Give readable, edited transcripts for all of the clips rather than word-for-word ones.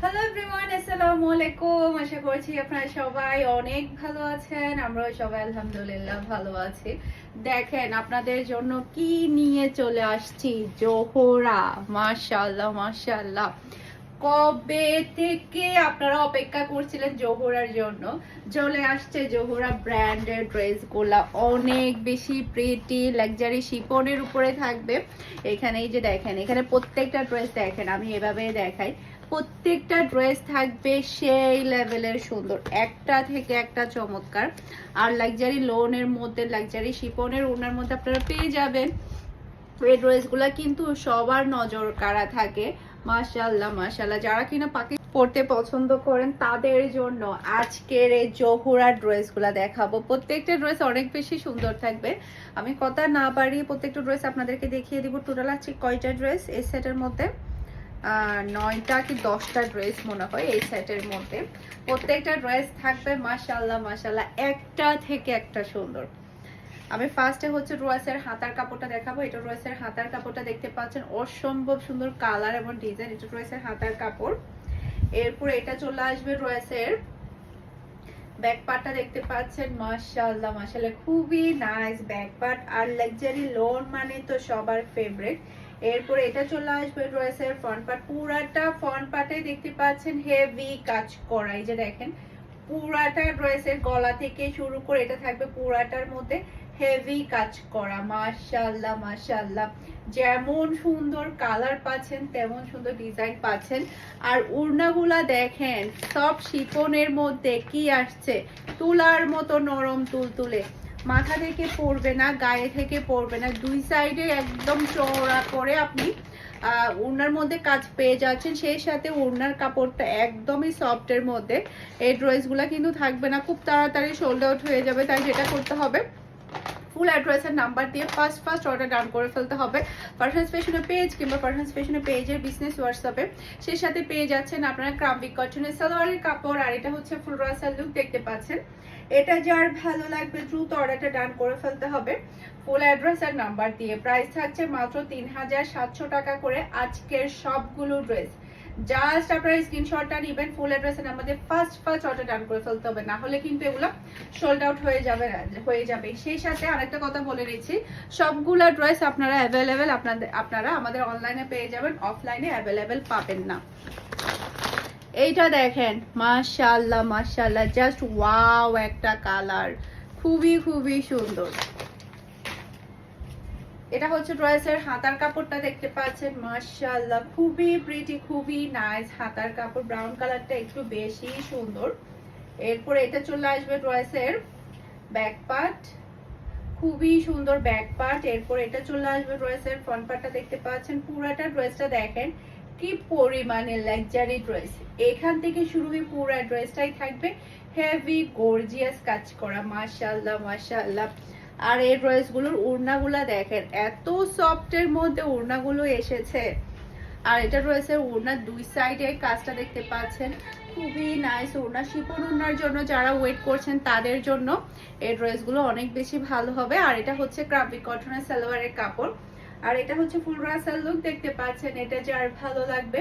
Hello everyone, আসসালামু আলাইকুম। আশা করছি আপনারা সবাই অনেক ভালো আছেন। আমরাও সবাই আলহামদুলিল্লাহ ভালো আছি। দেখেন আপনাদের জন্য কি নিয়ে চলে আসছি, জোহরা। মাশাআল্লাহ মাশাআল্লাহ, কবে থেকে আপনারা অপেক্ষা করছিলেন জোহরার জন্য। চলে আসছে জোহরা ব্র্যান্ডের ড্রেসগুলা, অনেক বেশি প্রিটি লাক্সারি শিফনের উপরে থাকবে। এখানে এই যে দেখেন, এখানে প্রত্যেকটা ড্রেস দেখেন, আমি এভাবে দেখাই, প্রত্যেকটা ড্রেস থাকবে সেই লেভেলের সুন্দর, একটা থেকে একটা চমৎকার। আর লাক্সারি লোনের মধ্যে, লাক্সারি শিফনের ওনার মধ্যে আপনারা পেয়ে যাবেন। এই ড্রেসগুলা কিন্তু সবার নজর কাড়া থাকে। মাশাআল্লাহ মাশাআল্লাহ, যারা কিনা পাকি পড়তে পছন্দ করেন তাদের জন্য আজকের এই জোহরা ড্রেসগুলা দেখাবো। প্রত্যেকটা ড্রেস অনেক বেশি সুন্দর থাকবে। আমি কথা না বাড়িয়ে প্রত্যেকটা ড্রেস আপনাদেরকে দেখিয়ে দিব। টোটাল আছে কয়টা ড্রেস এই সেটের মধ্যে? 9টা কি 10টা ড্রেস মনে হয় এই সেটের মধ্যে। প্রত্যেকটা ড্রেস থাকবে মাশাআল্লাহ মাশাআল্লাহ, একটা থেকে একটা সুন্দর। আমি ফার্স্টে হচ্ছে ড্রেসের হাতার কাপড়টা দেখাবো। এটা ড্রেসের হাতার কাপড়টা দেখতে পাচ্ছেন, অসম্ভব সুন্দর কালার এবং ডিজাইন। এটা ড্রেসের হাতার কাপড়। এরপর এটা চলে আসবে ড্রেসের ব্যাক পার্টটা দেখতে পাচ্ছেন, মাশাআল্লাহ মাশাআল্লাহ, খুবই নাইস ব্যাক পার্ট। আর লাক্সারি লোন মানে তো সবার ফেভারিট। এরপর এটা চলে আসবে ড্রেসের ফ্রন্ট পার্ট। পুরাটা ফ্রন্ট পার্টে দেখতে পাচ্ছেন হেভি কাজ করা। এই যে দেখেন, পুরাটা ড্রেসের গলা থেকে শুরু করে এটা থাকবে পুরাটার মধ্যে হেভি কাজ করা। মাশাআল্লাহ মাশাআল্লাহ, যেমন সুন্দর কালার পাচ্ছেন তেমন সুন্দর ডিজাইন পাচ্ছেন। আর ওড়নাগুলা দেখেন, সব শিফনের মধ্যে কি আসছে, তুলার মতো নরম তুলতুলে। মাথা থেকে পড়বে না, গায়ে থেকে পড়বে না, দুই সাইডে একদম চওড়া করে আপনি ওড়নার মধ্যে কাজ পেয়ে যাচ্ছেন। সেই সাথে ওড়নার কাপড়টা একদমই সফটের মধ্যে। এই ড্রেসগুলা কিন্তু থাকবে না, খুব তাড়াতাড়ি সোল্ড আউট হয়ে যাবে। তাই যেটা করতে হবে, ফুল অ্যাড্রেসের নাম্বার দিয়ে ফার্স্ট অর্ডার ডান করে ফেলতে হবে। পারফেন্স ফ্যাশনের পেজ কিংবা পারফেন্স ফ্যাশনের পেজের বিজনেস হোয়াটসঅ্যাপে। সেই সাথে পেয়ে যাচ্ছেন আপনারা ক্রাম্বিক কটনের সালোয়ারের কাপড়। আর এটা হচ্ছে ফুল রাসাল লুক দেখতে পাচ্ছেন। এটা যার ভালো লাগবে দ্রুত অর্ডারটা ডান করে ফেলতে হবে ফুল অ্যাড্রেস আর নাম্বার দিয়ে। প্রাইস থাকছে মাত্র 3700 টাকা করে আজকের সবগুলো ড্রেস। জাস্ট আপনারা স্ক্রিনশটটা নেবেন, ফুল অ্যাড্রেসের নাম্বার ফার্স্ট অর্ডার ডান করে ফেলতে হবে, না হলে কিন্তু এগুলো সোল্ড আউট হয়ে যাবে। সেই সাথে আরেকটা কথা বলে নিচ্ছি, সবগুলা ড্রেস আপনারা অ্যাভেলেবেল আপনারা আমাদের অনলাইনে পেয়ে যাবেন, অফলাইনে অ্যাভেলেবেল পাবেন না। এইটা দেখেন, মাশাআল্লাহ মাশাআল্লাহ, জাস্ট ওয়াও একটা কালার, খুবই খুবই সুন্দর। এটা হচ্ছে ড্রেসের হাতার কাপড়টা দেখতে পাচ্ছেন, মাশাআল্লাহ খুবই প্রিটি, খুবই নাইস হাতার কাপড়। ব্রাউন কালারটা একটু বেশি সুন্দর। এরপর এটা চলে আসবে ড্রেসের ব্যাক পার্ট, খুবই সুন্দর ব্যাক পার্ট। এরপর এটা চলে আসবে ড্রেসের ফ্রন্ট পার্টটা দেখতে পাচ্ছেন। পুরাটা ড্রেসটা দেখেন কি পরিমাণে লাক্সারি ড্রেস, এখান থেকে শুরু হয়ে পুরো ড্রেসটাই থাকবে হেভি গর্জিয়াস কাজ করা। মাশাআল্লাহ মাশাআল্লাহ। আর এই ড্রেসগুলোর ওড়নাগুলা দেখেন, এত সফটের মধ্যে ওড়নাগুলো এসেছে। আর এটা রয়েছে ওড়নার দুই সাইডে কাজটা দেখতে পাচ্ছেন, খুবই নাইস ওড়না। শিফন ওড়নার জন্য যারা ওয়েট করছেন তাদের জন্য এই ড্রেসগুলো অনেক বেশি ভালো হবে। আর এটা হচ্ছে ক্রাম্বিক কটনের সালোয়ারের কাপড়। আর এটা হচ্ছে ফুল রাসাল লুক দেখতে পাচ্ছেন। এটা যার ভালো লাগবে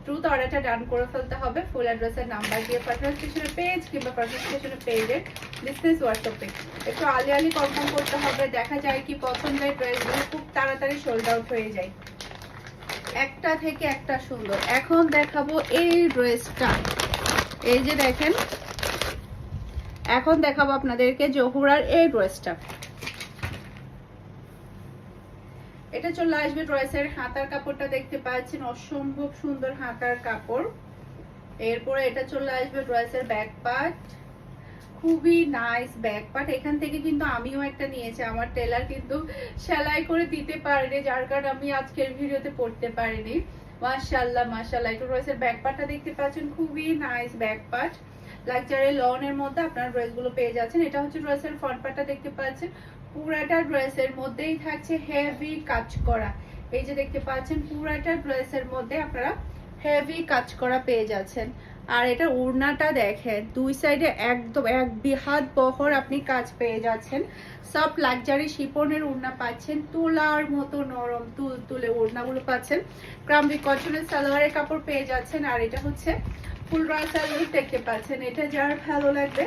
দ্রুত অর্ডারটা ডান করে ফেলতে হবে ফুল অ্যাড্রেসের নাম্বার দিয়ে পারফেক্ট ফ্যাশনের পেজ কিংবা পারফেক্ট ফ্যাশনের পেজের বিজনেস হোয়াটসঅ্যাপে। একটু আলি কনফার্ম করতে হবে, দেখা যায় কি পছন্দের ড্রেসগুলো খুব তাড়াতাড়ি সোল্ড আউট হয়ে যায়। একটা থেকে একটা সুন্দর। এখন দেখাবো এই ড্রেসটা, এই যে দেখেন, এখন দেখাবো আপনাদেরকে জোহরার এই ড্রেসটা। এটা চলে আসবে ড্রেসের হাতার কাপড়টা দেখতে পাচ্ছেন, অসম্ভব সুন্দর হাতার কাপড়। এরপরে এটা চলে আসবে ড্রেসের ব্যাক পার্ট, খুবই নাইস ব্যাক পার্ট। এখান থেকে কিন্তু আমিও একটা নিয়েছি, আমার টেলার কিন্তু সেলাই করে দিতে পারেনি, যার কারণে আমি আজকের ভিডিওতে পড়তে পারিনি। মাশাআল্লাহ মাশাআল্লাহ, এটা ড্রেসের ব্যাক পার্টটা দেখতে পাচ্ছেন, খুবই নাইস ব্যাক পার্ট। লাক্সারি লনের মধ্যে আপনারা ড্রেসগুলো পেয়ে যাচ্ছেন। এটা হচ্ছে ড্রেসের ফ্রন্ট পার্টটা দেখতে পাচ্ছেন, পুরাটা ড্রেসের মধ্যেই থাকছে হেভি কাজ করা। এই যে দেখতে পাচ্ছেন, পুরাটা ড্রেসের মধ্যে আপনারা হেভি কাজ করা পেয়ে যাচ্ছেন। আর এটা ওড়নাটা দেখেন, দুই সাইডে একদম এক হাত বহর আপনি কাজ পেয়ে যাচ্ছেন। সব লাক্সারি শিপনের ওড়না পাচ্ছেন, তুলার মতো নরম তুল তুলে ওড়নাগুলো পাচ্ছেন। ক্রাম্বি কটনের সালোয়ারের কাপড় পেয়ে যাচ্ছেন। আর এটা হচ্ছে ফুল রয়্যাল সালোয়ার দেখতে পাচ্ছেন। এটা যার ভালো লাগবে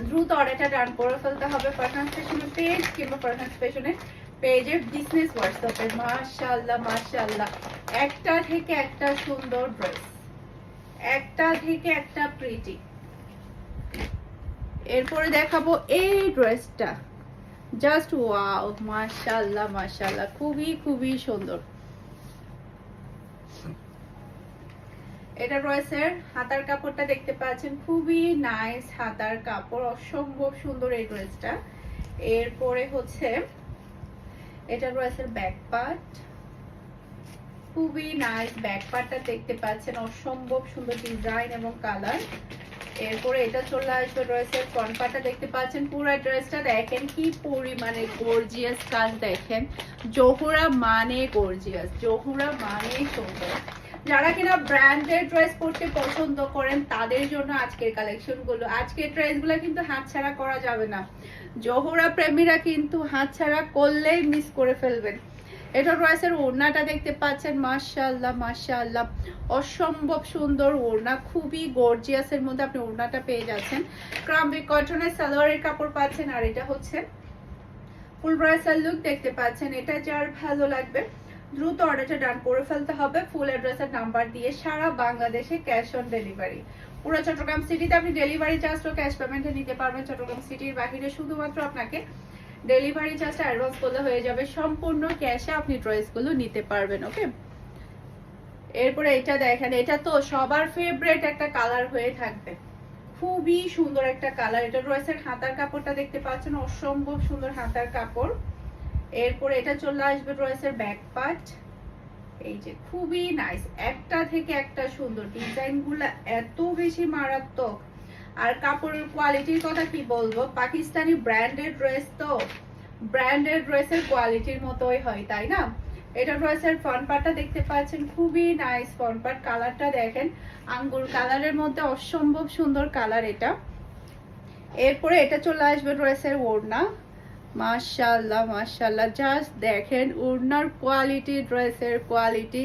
দ্রুত অর্ডারটা ডান করে ফেলতে হবে ফারহান ফ্যাশনের পেজ কিংবা ফারহান ফ্যাশনের পেজের বিজনেস হোয়াটসঅ্যাপে। মাশাআল্লাহ মাশাআল্লাহ, একটা থেকে একটা সুন্দর ড্রেস, একটা থেকে একটা প্রিটি। এরপরে দেখাবো এই ড্রেসটা, জাস্ট ওয়াও, মাশাআল্লাহ মাশাআল্লাহ, খুবই খুবই সুন্দর। এটা রয়েছে হাতার কাপড়টা দেখতে পাচ্ছেন, খুবই নাইস হাতার কাপড়, অসম্ভব সুন্দর এই ড্রেসটা। এরপরে হচ্ছে এটা রয়েছে ব্যাক পার্ট, খুবই নাইস ব্যাক পার্টটা দেখতে পাচ্ছেন, অসম্ভব সুন্দর ডিজাইন এবং কালার। এরপরে এটা চলে আসবে রয়েছে ফ্রন্ট পার্টটা দেখতে পাচ্ছেন। পুরো ড্রেসটা দেখেন কি পরিমাণে গর্জিয়াস কাজ, দেখেন জহুরা মানে গর্জিয়াস, জহুরা মানে সুন্দর। যারা কিনা ব্র্যান্ডের ড্রেস পরতে পছন্দ করেন তাদের জন্য আজকের কালেকশন গুলো। আজকের ড্রেসগুলো কিন্তু হাতছাড়া করা যাবে না, জহুরা প্রেমীরা কিন্তু হাতছাড়া করলেই মিস করে ফেলবেন। এটা রয়েছে ওড়নাটা দেখতে পাচ্ছেন, মাশাআল্লাহ মাশাআল্লাহ, অসম্ভব সুন্দর ওড়না, খুবই গর্জিয়াসের মধ্যে আপনি ওড়নাটা পেয়ে যাচ্ছেন। ক্রাম্বি কটনের সালোয়ারের কাপড় পাচ্ছেন। আর এটা হচ্ছে ফুল ব্রাইসাল লুক দেখতে পাচ্ছেন। এটা যার ভালো লাগবে দ্রুত অর্ডারটা ডান করে ফেলতে হবে ফুল অ্যাড্রেসের নাম্বার দিয়ে। সারা বাংলাদেশে ক্যাশ অন ডেলিভারি। পুরো চট্টগ্রাম সিটিতে আপনি ডেলিভারি চার্জ ও ক্যাশ পেমেন্টে নিতে পারবেন। চট্টগ্রাম সিটির বাহিরে শুধুমাত্র আপনাকে ডেলিভারি চার্জটা অ্যাডভান্স করলে হয়ে যাবে, সম্পূর্ণ ক্যাশে আপনি ড্রেসগুলো নিতে পারবেন। ওকে, এরপরে এটা দেখেন, এটা তো সবার ফেভারিট একটা কালার হয়ে থাকবে, খুবই সুন্দর একটা কালার। এটা রয়েছে হাতার কাপড়টা দেখতে পাচ্ছেন, অসম্ভব সুন্দর হাতার কাপড়। এরপরে এটা চলে আসবে রয়েছে ব্যাক পার্ট, এই যে খুবই নাইস, একটা থেকে একটা সুন্দর, ডিজাইনগুলো এত বেশি মারাত্মক। আর কাপড়ের কোয়ালিটির কথা কি বলবো, পাকিস্তানি ব্র্যান্ডেড ড্রেস তো ব্র্যান্ডেড ড্রেসের কোয়ালিটির মতোই হয়, তাই না? এটা ড্রেসের ফ্রন্ট পার্টটা দেখতে পাচ্ছেন, খুবই নাইস ফ্রন্ট পার্ট। কালারটা দেখেন আঙ্গুর কালারের মধ্যে, অসম্ভব সুন্দর কালার এটা। এরপরে এটা চলে আসবে ড্রেসের ওড়না, মাশাআল্লাহ মাশাআল্লাহ, জাস্ট দেখেন ওড়নার কোয়ালিটি, ড্রেসের কোয়ালিটি,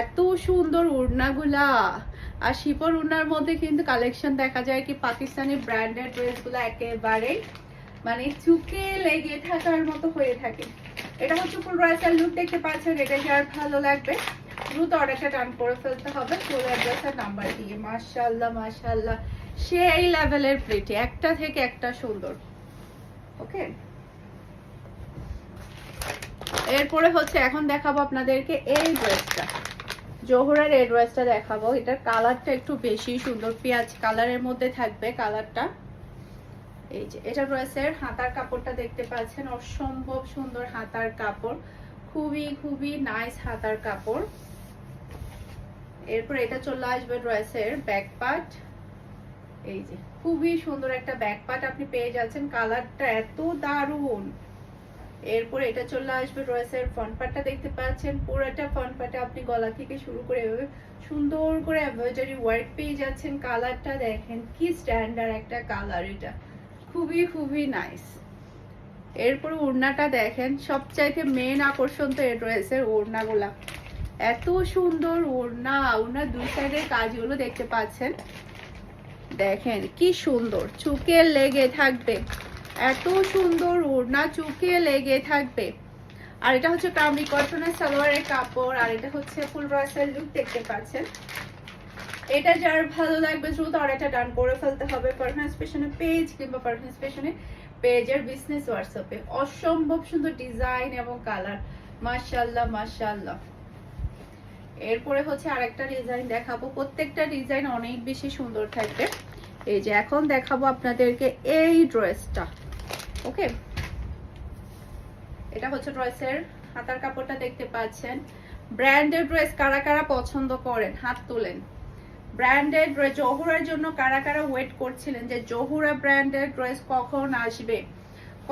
এত সুন্দর ওড়নাগুলা। আর শিপর ওড়নার মধ্যে কিন্তু কালেকশন দেখা যায় কি পাকিস্তানি ব্র্যান্ডেড ড্রেসগুলো একেবারে মানে চুকে লেগে থাকার মতো হয়ে থাকে। এটা হচ্ছে ফুল ব্রাইসাল লুক দেখতে পাচ্ছেন। এটা যার ভালো লাগবে দ্রুত অর্ডারটা ডান করে ফেলতে হবে ফুল অ্যাড্রেসের নাম্বার দিয়ে। মাশাআল্লাহ মাশাআল্লাহ, সেই লেভেলের প্রিটি, একটা থেকে একটা সুন্দর। ওকে, এরপরে হচ্ছে এখন দেখাবো আপনাদেরকে এই ড্রেসটা, জোহরার এই ড্রেসটা দেখাবো। এটার কালারটা একটু বেশি সুন্দর, পেঁয়াজ কালারের মধ্যে থাকবে কালারটা। এই যে এটা ড্রেসের হাতার কাপড়টা দেখতে পাচ্ছেন, অসম্ভব সুন্দর হাতার কাপড়, খুবই খুবই নাইস হাতার কাপড়। এরপর এটা চলে আসবে ড্রেসের ব্যাক পার্ট, এই যে খুবই সুন্দর একটা ব্যাক পার্ট আপনি পেয়ে যাচ্ছেন, কালারটা এত দারুণ। এরপর এটা চলে আসবে ড্রেসের ফ্রন্ট পার্টটা দেখতে পাচ্ছেন, পুরোটা ফ্রন্ট পার্টে আপনি গলা থেকে শুরু করে এভাবে সুন্দর করে এমব্রয়ডারি ওয়ার্ক পেয়ে যাচ্ছেন। কালারটা দেখেন কি স্ট্যান্ডার্ড একটা কালার, এটা খুবই খুবই নাইস। এরপর ওড়নাটা দেখেন, সবচাইতে মেন আকর্ষণ তো এই ড্রেসের ওড়নাগুলা, এত সুন্দর ওড়না। ওড়নার দুই সাইডের কাজগুলো দেখতে পাচ্ছেন, দেখেন কি সুন্দর, চুকে লেগে থাকবে, এত সুন্দর ওড়না চুকে লেগে থাকবে। আর এটা হচ্ছে ক্রাম্বি কটনের সালোয়ারের কাপড়। আর এটা হচ্ছে ফুল ব্রাইসাল লুক দেখতে পাচ্ছেন। এটা যার ভালো লাগবে দ্রুত অর্ডারটা ডান করে ফেলতে হবে ফারহান ফ্যাশনের পেজ কিংবা ফারহান ফ্যাশনের পেজের বিজনেস হোয়াটসঅ্যাপে। অসম্ভব সুন্দর ডিজাইন এবং কালার, মাশাআল্লাহ মাশাআল্লাহ। এরপরে হচ্ছে আরেকটা ডিজাইন দেখাবো, প্রত্যেকটা ডিজাইন অনেক বেশি সুন্দর থাকবে। এই যে এখন দেখাবো আপনাদেরকে এই ড্রেসটা। ওকে, এটা হচ্ছে ড্রেসের হাতার কাপড়টা দেখতে পাচ্ছেন। ব্র্যান্ডেড ড্রেস কারা কারা পছন্দ করেন হাত তোলেন। ব্র্যান্ডেড ড্রেস জহুরার জন্য কারা কারা ওয়েট করছিলেন যে জহুরা ব্র্যান্ডেড ড্রেস কখন আসবে,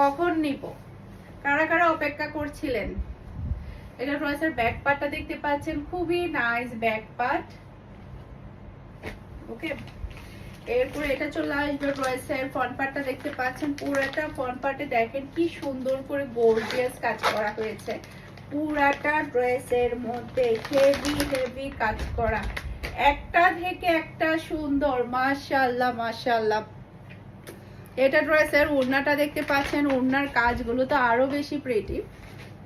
কখন নিব, কারা কারা অপেক্ষা করছিলেন। এটা ড্রেসের ব্যাক পার্টটা দেখতে পাচ্ছেন, খুবই নাইস ব্যাক পার্ট, ওকে, এরপরে এটা চলে আসবে ড্রেসের ফ্রন্ট পার্টটা দেখতে পাচ্ছেন। পুরাটা ফ্রন্ট পার্টে দেখেন কি সুন্দর করে গর্জিয়াস কাজ করা হয়েছে। পুরাটা ড্রেসের মধ্যে হেভি হেভি কাজ করা, একটা থেকে একটা সুন্দর, মাশাআল্লাহ মাশাআল্লাহ। এটা ড্রেসের ওড়নাটা দেখতে পাচ্ছেন, ওড়নার কাজগুলো তো আরো বেশি প্রিটি।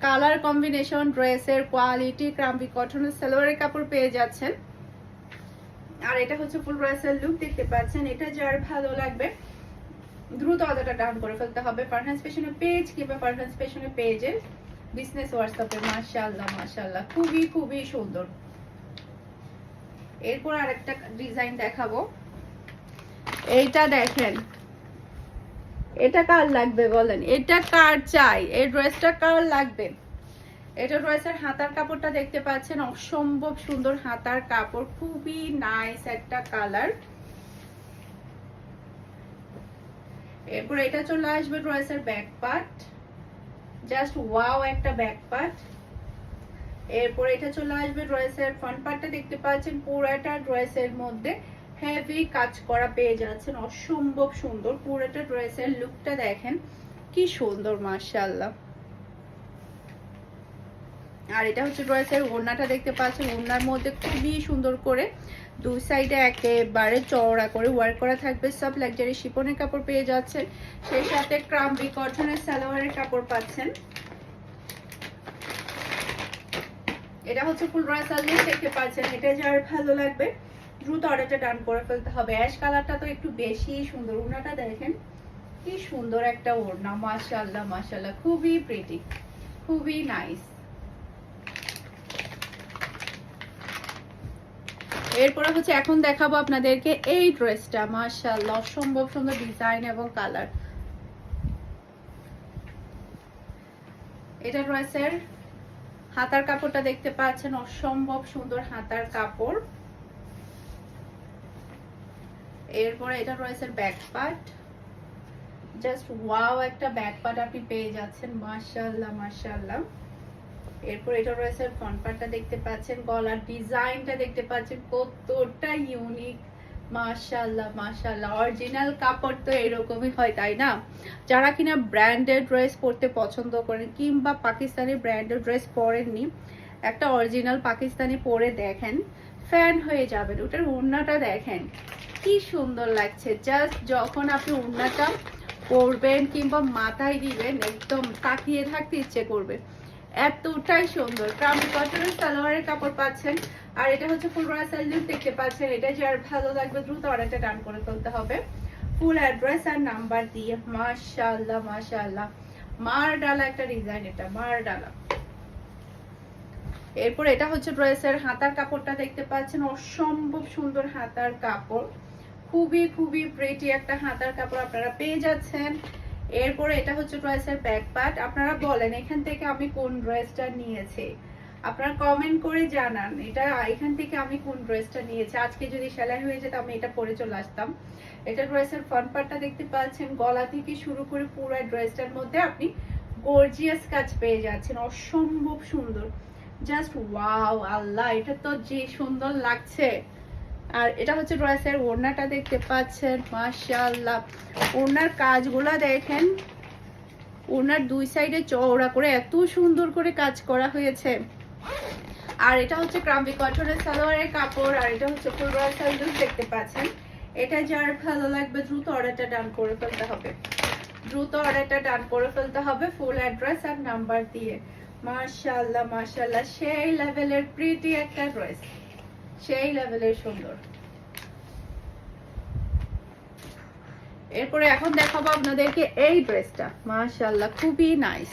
কালার কম্বিনেশন, ড্রেসের কোয়ালিটি, ক্রাম্পি কটনের সালোয়ারের কাপড় পেয়ে যাচ্ছেন। আর এটা হচ্ছে ফুল ড্রেসের লুক দেখতে পাচ্ছেন। এটা যার ভালো লাগবে দ্রুত অর্ডারটা ডাউন করে ফেলতে হবে ফারহানস ফ্যাশনের পেজ কিংবা ফারহানস ফ্যাশনের পেজের বিজনেস হোয়াটসঅ্যাপে। মাশাআল্লাহ মাশাআল্লাহ, খুবই খুবই সুন্দর। এরপর আরেকটা ডিজাইন দেখাবো। এইটা দেখেন, এটা কার লাগবে বলেন, এটা কার চাই, এই ড্রেসটা কার লাগবে। এটা ড্রেসের হাতার কাপড়টা দেখতে পাচ্ছেন, অসম্ভব সুন্দর হাতার কাপড়, খুবই নাইস একটা কালার। এরপর এটা চলে আসবে ড্রেসের ব্যাক পার্ট, জাস্ট ওয়াও একটা ব্যাক পার্ট। এরপর এটা চলে আসবে ড্রেসের ফ্রন্ট পার্টটা দেখতে পাচ্ছেন, পুরাটা ড্রেসের মধ্যে হেভি কাজ করা পেয়ে যাচ্ছেন, অসম্ভব সুন্দর। পুরাটা ড্রেসের লুকটা দেখেন কি সুন্দর, মাশাআল্লাহ। আর এটা হচ্ছে ড্রেসের ওড়নাটা দেখতে পাচ্ছেন, ওড়নার মধ্যে খুবই সুন্দর করে দুই সাইডে একেবারে চওড়া করে ওয়ার্ক করা থাকবে। সব লাক্সারি শিফনের কাপড় পেয়ে যাচ্ছেন, সেই সাথে ক্রাম্পি কটনের সালোয়ারের কাপড় পাচ্ছেন। এটা হচ্ছে ফুল ড্রেসের লুক দেখতে পাচ্ছেন। এটা যার ভালো লাগবে দ্রুত অর্ডারটা ডান করে ফেলতে হবে। অ্যাশ কালারটা তো একটু বেশি সুন্দর, ওড়নাটা দেখেন কি সুন্দর একটা ওড়না, মাশাআল্লাহ মাশাআল্লাহ, খুবই প্রিটি, খুবই নাইস। এরপরে হচ্ছে এখন দেখাবো আপনাদেরকে এই ড্রেসটা, মাশাআল্লাহ অসম্ভব সুন্দর ডিজাইন এবং কালার। এটা ড্রেসের হাতার কাপড়টা দেখতে পাচ্ছেন, অসম্ভব সুন্দর হাতার কাপড়। এরপরে এটা ড্রেসের ব্যাক পার্ট, জাস্ট ওয়াও একটা ব্যাক পার্ট আপনি পেয়ে যাচ্ছেন, মাশাআল্লাহ মাশাআল্লাহ। এরপর এটা রয়েছে ফ্রন্ট পার্টটা দেখতে পাচ্ছেন, গলার ডিজাইনটা দেখতে পাচ্ছেন কতটা ইউনিক, মাশাআল্লাহ মাশাআল্লাহ। অরিজিনাল কাপড় তো এরকমই হয় তাই না? যারা কিনা ব্র্যান্ডেড ড্রেস পরতে পছন্দ করেন কিংবা পাকিস্তানি ব্র্যান্ডেড ড্রেস পরেননি, একটা অরিজিনাল পাকিস্তানি পরে দেখেন, ফ্যান হয়ে যাবেন। ওটার ওড়নাটা দেখেন কি সুন্দর লাগছে, জাস্ট যখন আপনি ওড়নাটা পরবেন কিংবা মাথায় দিবেন একদম তাকিয়ে থাকতে ইচ্ছে করবে, এতটাই সুন্দর। ক্রাম্পি কটনের সালোয়ারের কাপড় পাচ্ছেন। আর এটা হচ্ছে ফুল ড্রেসের লুক দেখতে পাচ্ছেন। এটা যার ভালো লাগবে দ্রুত অর্ডারটা ডান করে ফেলতে হবে ফুল অ্যাড্রেস আর নাম্বার দিয়ে। মাশাআল্লাহ মাশাআল্লাহ, মার ডালা একটা ডিজাইন, এটা মার ডালা। এরপর এটা হচ্ছে ড্রেসের হাতার কাপড়টা দেখতে পাচ্ছেন, অসম্ভব সুন্দর হাতার কাপড়, খুবই খুবই প্রিটি একটা হাতার কাপড় আপনারা পেয়ে যাচ্ছেন। এরপরে এটা হচ্ছে ড্রেসের ব্যাক পার্ট। আপনারা বলেন এখান থেকে আমি কোন ড্রেসটা নিয়েছি, আপনারা কমেন্ট করে জানান এটা এখান থেকে আমি কোন ড্রেসটা নিয়েছি। আজকে যদি সেলাই হয়ে যেত আমি এটা পরে চলে আসতাম। এটা ড্রেসের ফ্রন্ট পার্টটা দেখতে পাচ্ছেন, গলা থেকে শুরু করে পুরো ড্রেসটার মধ্যে আপনি গর্জিয়াস কাজ পেয়ে যাচ্ছেন, অসম্ভব সুন্দর, জাস্ট ওয়াও আল্লাহ, এটা তো যে সুন্দর লাগছে। আর এটা হচ্ছে ড্রেসের ওড়নাটা দেখতে পাচ্ছেন, মাশাআল্লাহ। ওড়নার কাজগুলো দেখেন, ওড়নার দুই সাইডে চওড়া করে এত সুন্দর করে কাজ করা হয়েছে। আর এটা হচ্ছে ক্রাম্পি কটনের সালোয়ারের কাপড়। আর এটা হচ্ছে ফুল ড্রেসের লুক দেখতে পাচ্ছেন। এটা যার ভালো লাগবে দ্রুত অর্ডারটা ডান করে ফেলতে হবে, দ্রুত অর্ডারটা ডান করে ফেলতে হবে ফুল অ্যাড্রেস আর নাম্বার দিয়ে। মাশাআল্লাহ মাশাআল্লাহ, সেই লেভেলের প্রিটি একটা ড্রেস, সেই লেভেলের সুন্দর। এরপরে এখন দেখাবো আপনাদেরকে এই ড্রেসটা, মাশাআল্লাহ খুবই নাইস।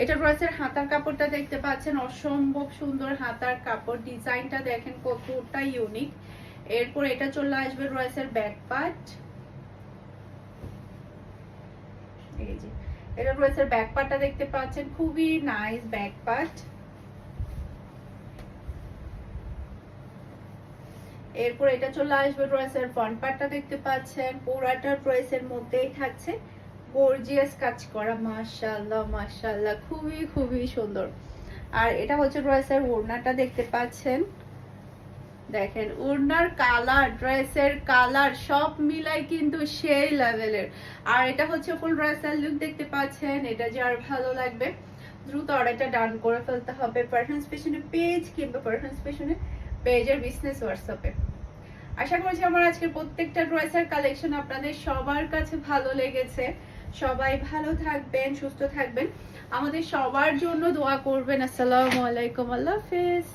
এটা ড্রেসের হাতার কাপড়টা দেখতে পাচ্ছেন, অসম্ভব সুন্দর হাতার কাপড়, ডিজাইনটা দেখেন কতটা ইউনিক। এরপর এটা চলে আসবে ড্রেসের ব্যাক পার্ট, এই যে এটা ড্রেসের ব্যাক পার্টটা দেখতে পাচ্ছেন, খুবই নাইস ব্যাক পার্ট। এরপর এটা চলে আসবে ড্রেসের ফ্রন্ট পার্টটা দেখতে পাচ্ছেন, পুরাটা ড্রেসের মধ্যেই থাকছে গর্জিয়াস কাজ করা, মাশাআল্লাহ মাশাআল্লাহ, খুবই খুবই সুন্দর। আর এটা হচ্ছে ড্রেসের ওড়নাটা দেখতে পাচ্ছেন, দেখেন ওড়নার কালার, ড্রেসের কালার সব মিলাই কিন্তু সেই লেভেলের। আর এটা হচ্ছে ফুল ড্রেসের লুক দেখতে পাচ্ছেন। এটা যার ভালো লাগবে দ্রুত অর্ডারটা ডান করে ফেলতে হবে পারফিউমস ফ্যাশনে পেজ কিংবা পারফিউমস ফ্যাশনে পেজের বিজনেস হোয়াটসঅ্যাপে। আশা করছি আমার আজকের প্রত্যেকটা ড্রেসের কালেকশন আপনাদের সবার কাছে ভালো লেগেছে। সবাই ভালো থাকবেন, সুস্থ থাকবেন, আমাদের সবার জন্য দোয়া করবেন। আসসালামু আলাইকুম, আল্লাহ হাফেজ।